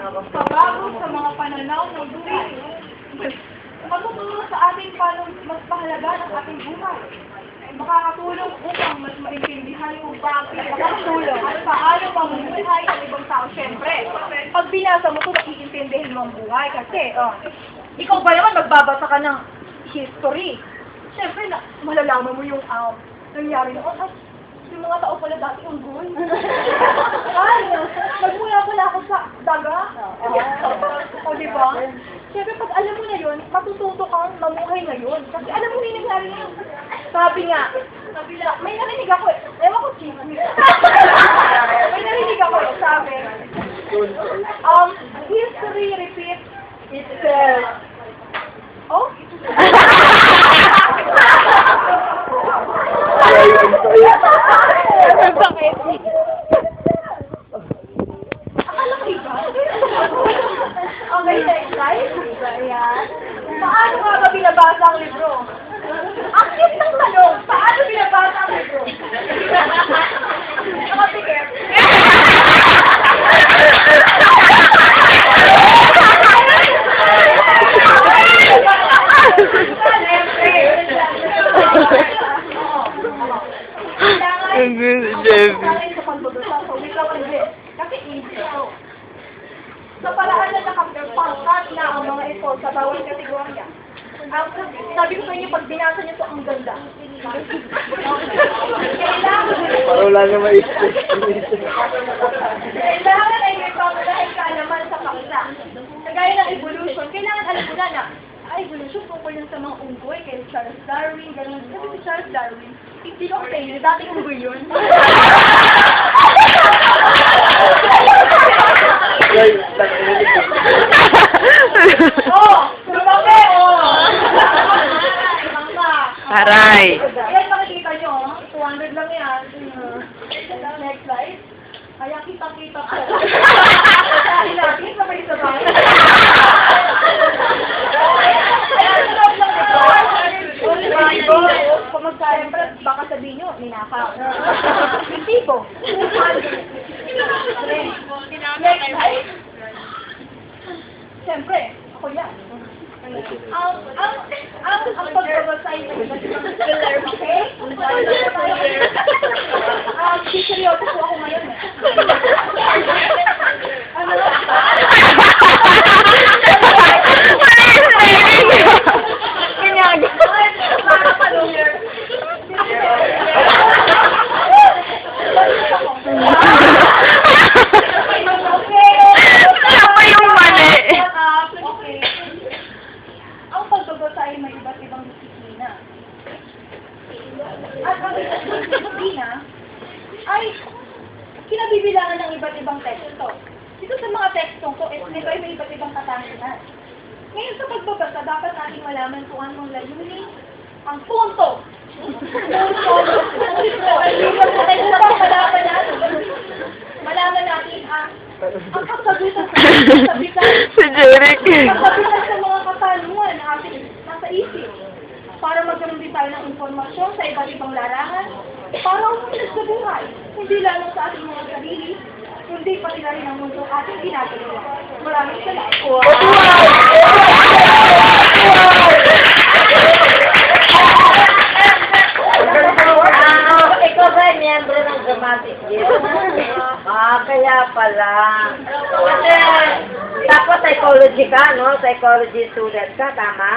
Pabago sa mga pananaw ng buhay. Magtutulong sa atin paano mas mahalaga ang ating buhay. Makakatulong upang mas maintindihan kung bakit makakatulong at paano mamumuhay ang ibang tao. Siyempre, pag binasa mo ito, maiintindihan mo ang buhay. Kasi, ikaw ba naman magbabasa ka ng history? Siyempre, malalaman mo yung nangyari noon. Yung mga tao pala dati unggoy. Ay, magmula pala ako sa daga. O, diba? Siyempre, pag alam mo na yun, matututo kang mamuhay ngayon. Kasi alam mo yung nangyari yun. Sabi nga, may narinig ako ewan ko, chismis. May narinig ako sabi, history repeats itself. Oh? Bakit? Akala ko iba? Okay, next slide. Ayan. Paano nga ba binabasa ang libro? Ang cute ng tanong, paano binabasa ang libro? Nakatikip. Sa paraan na nakapangkat na ang mga ito sa bawat kategorya. Sabi ko sa inyo, pag binasa niyo ito, ang ganda. Wala na maisip. Kailangan ay may pangalahin kaalaman sa paksa. Kagaya ng evolution, kailangan alam mo na evolution tungkol yan sa mga unggoy, kay Charles Darwin, gano'n. Sabi si Charles Darwin, hindi ko kayo, dating unggoy yun. Lumaki, Aray. Ayan, makikita nyo, 200 lang yan. Next slide. Kaya kita-kita ko. Sabi natin, sabay-sabay. Kung magka-siyempre, baka sabihin nyo, ninakaw. Hindi ko. Next slide. Siyempre, ako yan. Ang pagbabasay ng okay? Seryoso po ako ngayon. Ay may iba't ibang disiplina. At ang iba't ibang disiplina ay kinabibilangan ng iba't ibang teksto. Dito sa mga tekstong to, nito ay may iba't ibang katangian. Ngayon sa pagbabasa, dapat nating malaman kung anong layunin ang punto. Malaman natin ang kasagutan Si Jeric. kasagutan sa mga katanungan na ating nasa isip para magkaroon din tayo ng informasyon sa iba't ibang larangan para umunod sa buhay. Hindi lang sa ating mga sarili, kundi pati na rin ang mundo ating ginagawa. Maraming salamat. Ikaw ba miyembro ng dramatic group? Kaya pala. Kasi, tapos psychology ka, no? Psychology student ka, tama?